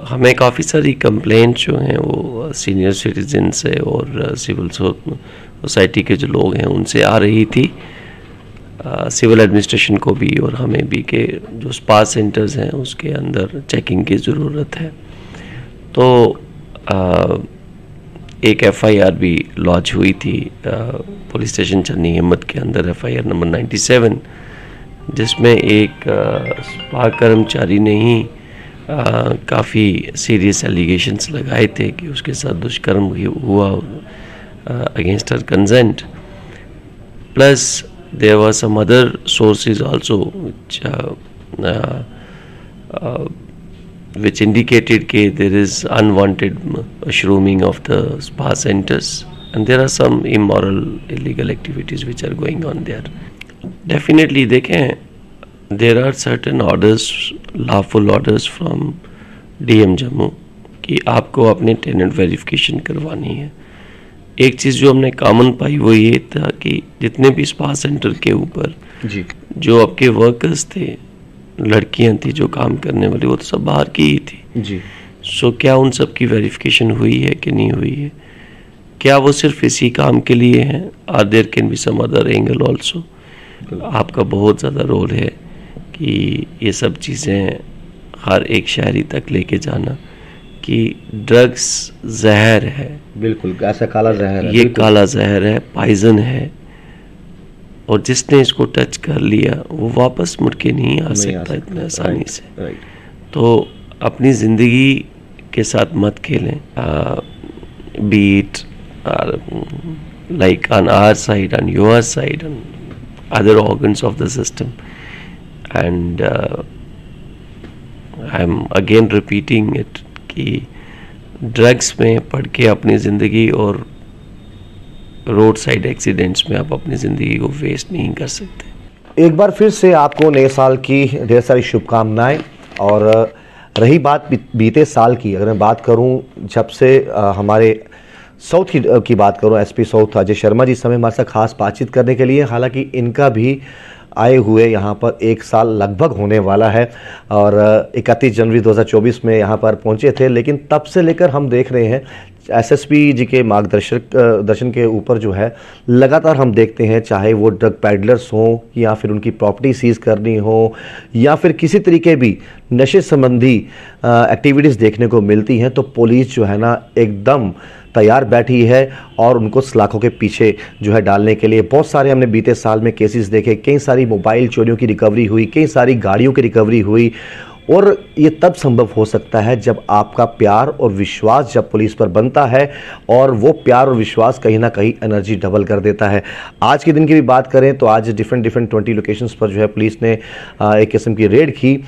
हमें काफ़ी सारी कंप्लेंट जो हैं वो सीनियर सिटीजन से और सिविल सोसाइटी के जो लोग हैं उनसे आ रही थी, सिविल एडमिनिस्ट्रेशन को भी और हमें भी, के जो स्पा सेंटर्स हैं उसके अंदर चेकिंग की ज़रूरत है। तो एक एफआईआर भी लॉन्च हुई थी पुलिस स्टेशन चन्नी हिम्मत के अंदर, एफआईआर नंबर 97, जिसमें एक स्पा कर्मचारी ने ही काफ़ी सीरियस एलिगेशंस लगाए थे कि उसके साथ दुष्कर्म हुआ against her consent. Plus there were some other sources also which indicated that there is unwanted shrooming of the spa centers and there are some immoral illegal activities which are going on there. Definitely देखें, there are certain orders, lawful orders from DM Jammu कि आपको अपने tenant verification करवानी है। एक चीज़ जो हमने common पाई वो ये था कि जितने भी स्पा सेंटर के ऊपर जी जो आपके वर्कर्स थे, लड़कियां थी जो काम करने वाली, वो तो सब बाहर की ही थी जी। सो क्या उन सब की वेरिफिकेशन हुई है कि नहीं हुई है? क्या वो सिर्फ इसी काम के लिए हैं? Are there can be some other angle also? आपका बहुत ज़्यादा रोल है कि ये सब चीज़ें हर एक शहरी तक लेके जाना कि ड्रग्स जहर है। बिल्कुल, ऐसा काला जहर है, ये काला जहर है, पॉइजन है, और जिसने इसको टच कर लिया वो वापस मुड़ के नहीं आ सकता इतने आसानी से। तो अपनी ज़िंदगी के साथ मत खेलें। Beat like on our side, on your side, on other organs of the system, and I am again repeating it कि ड्रग्स में पड़ के अपनी ज़िंदगी और रोड साइड एक्सीडेंट्स में आप अपनी ज़िंदगी को वेस्ट नहीं कर सकते। एक बार फिर से आपको नए साल की ढेर सारी शुभकामनाएं। और रही बात बीते साल की, अगर मैं बात करूं जब से हमारे साउथ की बात करूं, एसपी साउथ अजय शर्मा जी समय हमारे साथ खास बातचीत करने के लिए, हालांकि इनका भी आए हुए यहाँ पर 1 साल लगभग होने वाला है और 31 जनवरी 2024 में यहाँ पर पहुँचे थे। लेकिन तब से लेकर हम देख रहे हैं एसएसपी जी के दर्शन के ऊपर जो है लगातार हम देखते हैं, चाहे वो ड्रग पैडलर्स हों या फिर उनकी प्रॉपर्टी सीज करनी हो या फिर किसी तरीके भी नशे संबंधी एक्टिविटीज़ देखने को मिलती हैं, तो पुलिस जो है ना एकदम तैयार बैठी है और उनको सलाखों के पीछे जो है डालने के लिए। बहुत सारे हमने बीते साल में केसेस देखे, कई सारी मोबाइल चोरियों की रिकवरी हुई, कई सारी गाड़ियों की रिकवरी हुई, और ये तब संभव हो सकता है जब आपका प्यार और विश्वास जब पुलिस पर बनता है, और वो प्यार और विश्वास कहीं ना कहीं एनर्जी डबल कर देता है। आज के दिन की भी बात करें तो आज डिफरेंट 20 लोकेशंस पर जो है पुलिस ने एक किस्म की रेड की।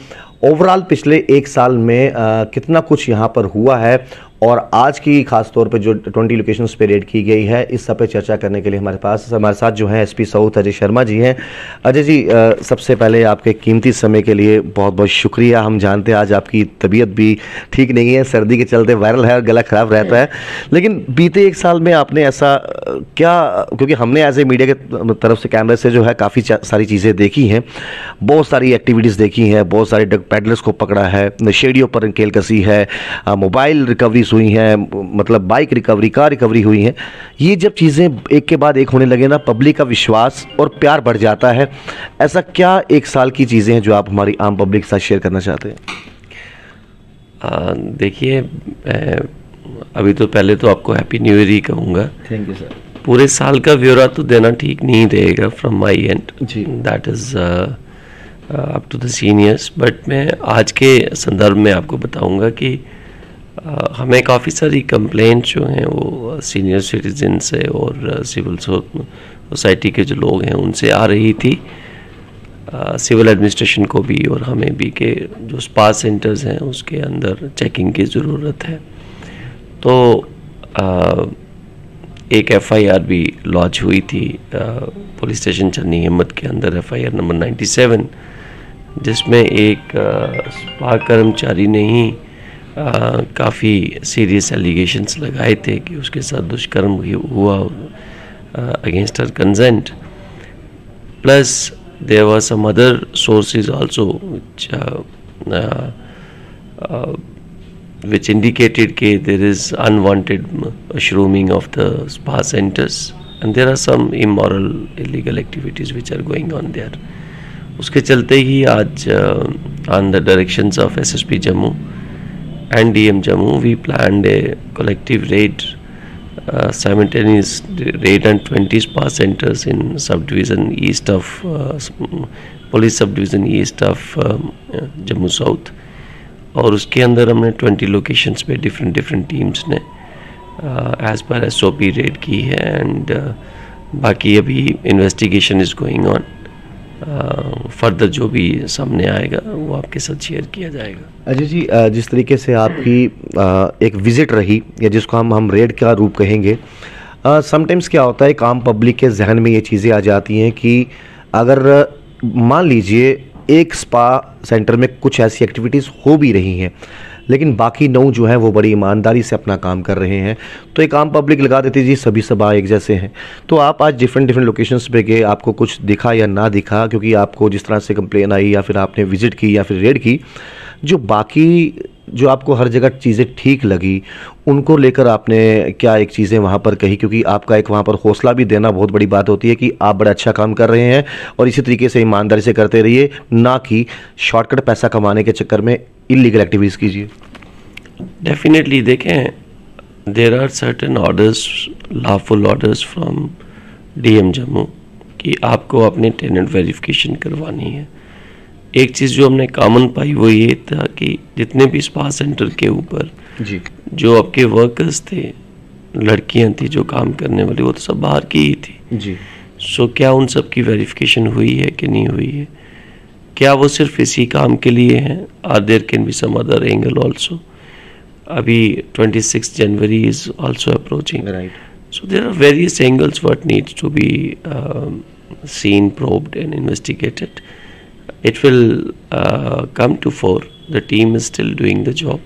ओवरऑल पिछले 1 साल में कितना कुछ यहाँ पर हुआ है और आज की खास तौर पे जो 20 लोकेशंस पे रेड की गई है, इस सब पे चर्चा करने के लिए हमारे साथ जो है एसपी साउथ अजय शर्मा जी हैं। अजय जी, सबसे पहले आपके कीमती समय के लिए बहुत बहुत शुक्रिया। हम जानते हैं आज आपकी तबीयत भी ठीक नहीं है, सर्दी के चलते वायरल है और गला ख़राब रहता है, लेकिन बीते 1 साल में आपने ऐसा क्या, क्योंकि हमने एज ए मीडिया के तरफ से कैमरे से जो है काफ़ी सारी चीज़ें देखी हैं, बहुत सारी एक्टिविटीज़ देखी हैं, बहुत सारे ड्रग पैडलर्स को पकड़ा है, नशेड़ियों पर नकेल कसी है, मोबाइल रिकवरी हुई हैं, मतलब बाइक रिकवरी, कार रिकवरी हुई हैं। ये जब चीज़ें एक के बाद एक होने लगे ना, पब्लिक का विश्वास और प्यार बढ़ जाता है। ऐसा क्या 1 साल की चीज़ें हैं जो आप हमारी आम पब्लिक के साथ शेयर करना चाहते हैं? देखिए, अभी तो पहले तो आपको हैप्पी न्यू ईयर ही कहूँगा। Thank you sir. पूरे साल का ब्यौरा तो देना ठीक नहीं रहेगा फ्रॉम माई एंड, जी, that is up to the seniors, but मैं आज के संदर्भ में आपको बताऊंगा कि हमें काफ़ी सारी कंप्लेंट जो हैं वो सीनियर सिटीजन से और सिविल सोसाइटी के जो लोग हैं उनसे आ रही थी, सिविल एडमिनिस्ट्रेशन को भी और हमें भी, के जो स्पा सेंटर्स हैं उसके अंदर चेकिंग की ज़रूरत है। तो एक एफआईआर भी लॉन्च हुई थी पुलिस स्टेशन चन्नी हिम्मत के अंदर, एफआईआर नंबर 97, जिसमें एक स्पा कर्मचारी ने ही काफ़ी सीरियस एलिगेशंस लगाए थे कि उसके साथ दुष्कर्म हुआ against her consent. Plus there were some other sources also which indicated that there is unwanted shrooming of the spa centers and there are some immoral illegal activities which are going on there. उसके चलते ही आज on the directions of SSP Jammu and DM Jammu we planned a collective raid, simultaneous raid on 20 spa centers in subdivision east of police subdivision east of Jammu South. और उसके अंदर हमने 20 locations पे different teams ने as per SOP red की है and बाकी अभी investigation is going on. Further जो भी सामने आएगा वो आपके साथ शेयर किया जाएगा. अजय जी, जिस तरीके से आपकी एक विजिट रही या जिसको हम रेड का रूप कहेंगे, समटाइम्स क्या होता है आम पब्लिक के जहन में ये चीज़ें आ जाती हैं कि अगर मान लीजिए एक स्पा सेंटर में कुछ ऐसी एक्टिविटीज़ हो भी रही हैं लेकिन बाकी 9 जो हैं वो बड़ी ईमानदारी से अपना काम कर रहे हैं, तो एक आम पब्लिक लगा देती जी सभी स्पा एक जैसे हैं. तो आप आज डिफरेंट लोकेशंस पे गए, आपको कुछ दिखा या ना दिखा, क्योंकि आपको जिस तरह से कंप्लेन आई या फिर आपने विजिट की या फिर रेड की, जो बाकी जो आपको हर जगह चीज़ें ठीक लगी उनको लेकर आपने क्या एक चीज़ें वहाँ पर कही, क्योंकि आपका एक वहाँ पर हौसला भी देना बहुत बड़ी बात होती है कि आप बड़ा अच्छा काम कर रहे हैं और इसी तरीके से ईमानदारी से करते रहिए, ना कि शॉर्टकट पैसा कमाने के चक्कर में इलीगल एक्टिविटीज़ कीजिए. डेफिनेटली देखें, there are certain orders, lawful orders from DM Jammu कि आपको अपने टेनेंट वेरिफिकेशन करवानी है. एक चीज़ जो हमने कॉमन पाई वो ये था कि जितने भी स्पा सेंटर के ऊपर जी जो आपके वर्कर्स थे, लड़कियां थी जो काम करने वाली, वो तो सब बाहर की ही थी जी. सो क्या उन सब की वेरिफिकेशन हुई है कि नहीं हुई है? क्या वो सिर्फ इसी काम के लिए हैं? Are there can be some other angle also? अभी 26 January is also approaching, right. so there are various angles what needs to be seen, probed and investigated. It will come to fore. The team is still doing the job.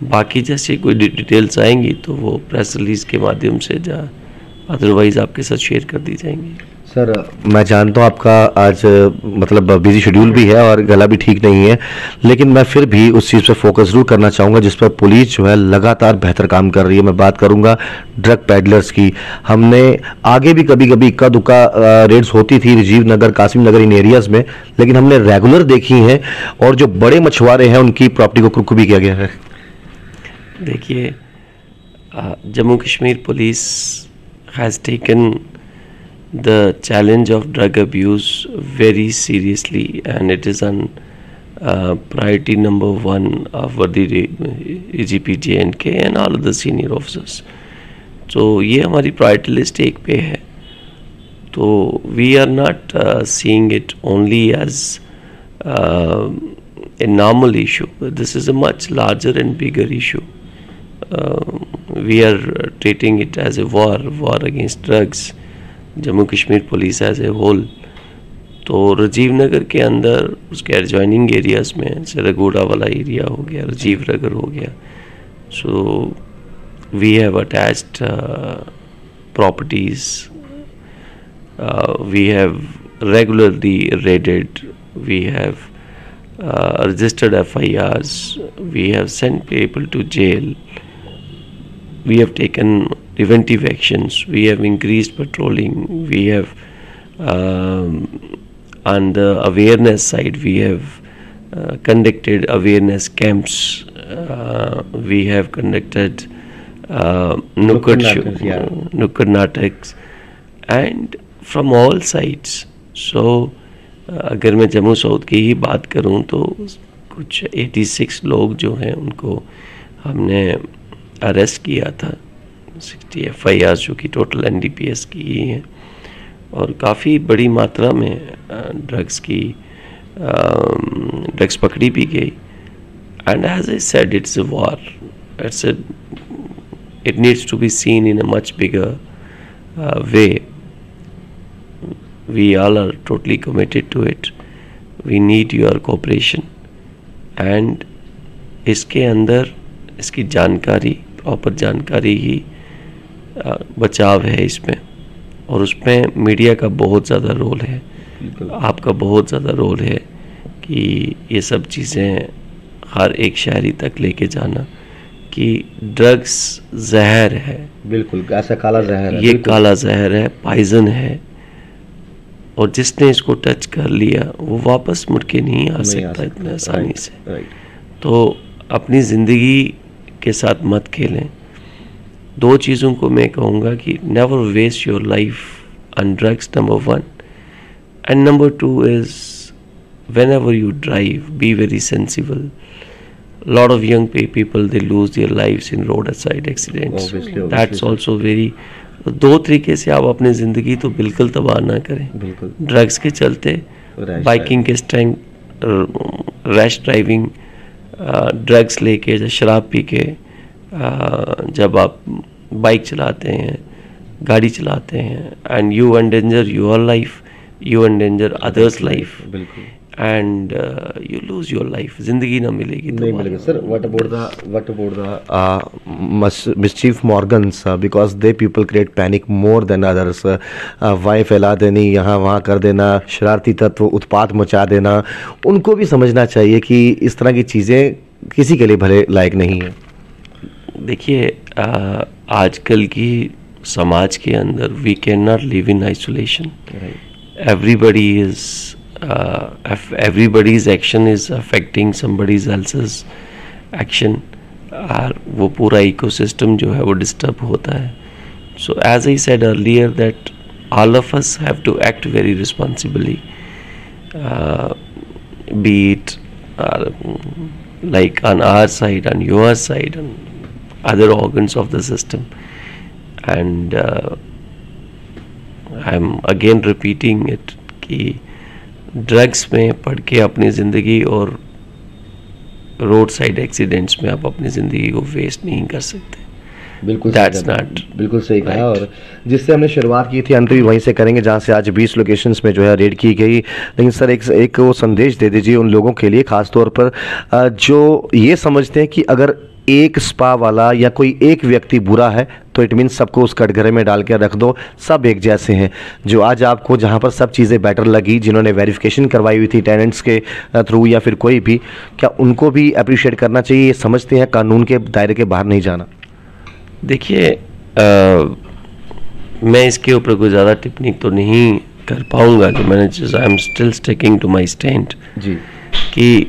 बाकी जैसे कोई details आएंगी तो वो press release के माध्यम से otherwise आपके साथ शेयर कर दी जाएंगी. सर, मैं जानता हूँ आपका आज मतलब बिजी शेड्यूल भी है और गला भी ठीक नहीं है, लेकिन मैं फिर भी उस चीज़ पे फोकस जरूर करना चाहूँगा जिस पर पुलिस जो है लगातार बेहतर काम कर रही है. मैं बात करूँगा ड्रग पैडलर्स की. हमने आगे भी कभी कभी इक्का दुक्का रेड्स होती थी राजीव नगर, कासिम नगर, इन एरियाज़ में, लेकिन हमने रेगुलर देखी हैं और जो बड़े मछुआरे हैं उनकी प्रॉपर्टी को कुर्क भी किया गया है. देखिए, Jammu Kashmir police has taken the challenge of drug abuse very seriously and it is on priority number 1 of the AGP J&K and all of the senior officers. तो ये हमारी priority list 1 पे है. तो we are not seeing it only as a normal issue. This is a much larger and bigger issue. We are treating it as a war against drugs. Jammu Kashmir police as a whole. तो राजीव नगर के अंदर उसके adjoining areas में सरगोड़ा वाला area हो गया, राजीव नगर हो गया, so we have attached properties, we have regularly raided, we have registered FIRs, we have sent people to jail, we have taken preventive actions, we have increased patrolling, we have on the awareness side we have conducted awareness camps, we have conducted nukkad nataks and from all sides. So अगर मैं Jammu south की ही बात करूं तो कुछ 86 लोग जो हैं उनको हमने अरेस्ट किया था, 60 FIRs जो कि टोटल NDPS की ही हैं और काफ़ी बड़ी मात्रा में ड्रग्स पकड़ी भी गई. And as I said, it's a war, it needs to be seen in a much bigger way. We all are totally committed to it. We need your cooperation and इसके अंदर इसकी जानकारी, प्रॉपर जानकारी ही बचाव है इसमें, और उसमें मीडिया का बहुत ज़्यादा रोल है, आपका बहुत ज़्यादा रोल है कि ये सब चीज़ें हर एक शहरी तक लेके जाना. कि ड्रग्स जहर है, बिल्कुल ऐसा काला जहर है, ये काला जहर है, पॉइजन है, और जिसने इसको टच कर लिया वो वापस मुड़ के नहीं आ सकता इतने आसानी से। तो अपनी ज़िंदगी के साथ मत खेलें। दो चीज़ों को मैं कहूँगा कि never waste your life on drugs, number 1, and number 2 is whenever you drive, be very sensible. A lot of young people, they lose their lives in roadside accidents. Obviously, That's also very, दो तरीके से आप अपनी ज़िंदगी तो बिल्कुल तबाह ना करें। बिल्कुल ड्रग्स के चलते, बाइकिंग के टाइम, रैश ड्राइविंग, ड्रग्स लेके या शराब पी के जब आप बाइक चलाते हैं, गाड़ी चलाते हैं, and you endanger your life, you endanger others life, बिल्कुल, and you lose your life, जिंदगी ना मिलेगी, नहीं मिलेगा sir. what about the mischief morgans, because they people create panic more than others, वाई फैला देनी, यहाँ वहाँ कर देना, शरारती तत्व उत्पात मचा देना, उनको भी समझना चाहिए कि इस तरह की चीज़ें किसी के लिए भले लायक नहीं है। देखिए आजकल की समाज के अंदर we can not live in isolation, everybody's action is affecting somebody else's action, और वो पूरा इकोसिस्टम जो है वो डिस्टर्ब होता है। So as I said earlier that all of us have to act very responsibly, be it like on our side, on your side, on other organs of the system, and I'm again repeating it कि drugs में पढ़ के अपनी ज़िंदगी और road side accidents में आप अपनी ज़िंदगी को वेस्ट नहीं कर सकते। बिल्कुल That's not बिल्कुल सही कहा। right. और जिससे हमने शुरुआत की थी अंत भी वहीं से करेंगे जहां से आज 20 लोकेशंस में जो है रेड की गई। लेकिन सर एक वो संदेश दे दीजिए उन लोगों के लिए, खास तौर पर जो ये समझते हैं कि अगर एक स्पा वाला या कोई एक व्यक्ति बुरा है तो इट मीन सबको उस कटघरे में डाल के रख दो, सब एक जैसे हैं। जो आज आपको जहां पर सब चीज़ें बेटर लगी, जिन्होंने वेरिफिकेशन करवाई हुई थी टेनेंट्स के थ्रू या फिर कोई भी, क्या उनको भी अप्रिशिएट करना चाहिए? ये समझते हैं कानून के दायरे के बाहर नहीं जाना। देखिए मैं इसके ऊपर कोई ज़्यादा टिप्पणी तो नहीं कर पाऊँगा, जो मैंने I am still sticking to my stand ji कि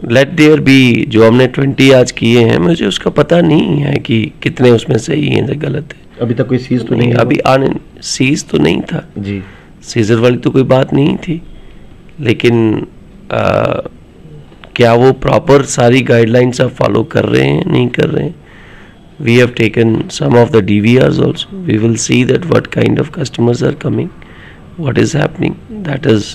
लेट देयर बी। जो हमने 20 आज किए हैं, मुझे उसका पता नहीं है कि कितने उसमें सही हैं या गलत है। अभी तक कोई सीज तो नहीं, अभी आने सीज तो नहीं था जी, सीजर वाली तो कोई बात नहीं थी, लेकिन क्या वो प्रॉपर सारी गाइडलाइंस आप फॉलो कर रहे हैं, नहीं कर रहे हैं? We have taken some of the DVRs also. We will see that what kind of customers are coming, what is happening. That is,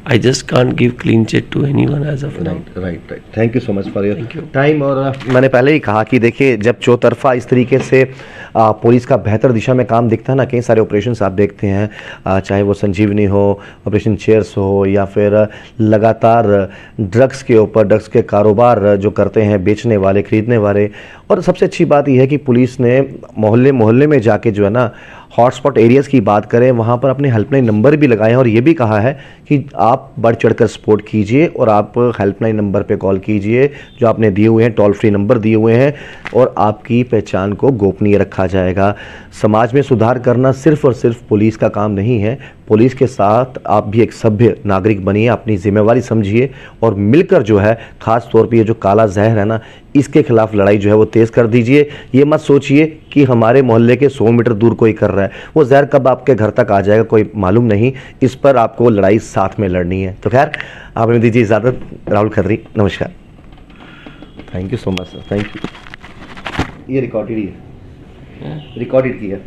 I just can't give clean check to anyone as of now. Right. Thank you so much for your Thank you. Time. और मैंने पहले ही कहा कि देखिए जब चौतरफा इस तरीके से पुलिस का बेहतर दिशा में काम दिखता है ना, कई सारे ऑपरेशंस आप देखते हैं, चाहे वो संजीवनी हो, ऑपरेशन चेयर्स हो, या फिर लगातार ड्रग्स के ऊपर, ड्रग्स के कारोबार जो करते हैं बेचने वाले, खरीदने वाले। और सबसे अच्छी बात यह है कि पुलिस ने मोहल्ले मोहल्ले में जाके जो है ना, हॉटस्पॉट एरियाज़ की बात करें, वहाँ पर अपने हेल्पलाइन नंबर भी लगाए हैं और ये भी कहा है कि आप बढ़ चढ़कर सपोर्ट कीजिए और आप हेल्पलाइन नंबर पे कॉल कीजिए जो आपने दिए हुए हैं, टोल फ्री नंबर दिए हुए हैं, और आपकी पहचान को गोपनीय रखा जाएगा। समाज में सुधार करना सिर्फ और सिर्फ पुलिस का काम नहीं है। पुलिस के साथ आप भी एक सभ्य नागरिक बनिए, अपनी जिम्मेवारी समझिए और मिलकर जो है, खास तौर पे ये जो काला जहर है ना, इसके खिलाफ लड़ाई जो है वो तेज़ कर दीजिए। ये मत सोचिए कि हमारे मोहल्ले के 100 मीटर दूर कोई कर रहा है, वो जहर कब आपके घर तक आ जाएगा कोई मालूम नहीं। इस पर आपको लड़ाई साथ में लड़नी है। तो खैर आप हमें दीजिए इजाज़त। राहुल खत्री, नमस्कार। Thank you so much sir, thank you. ये रिकॉर्डेड ही है, रिकॉर्डेड किया।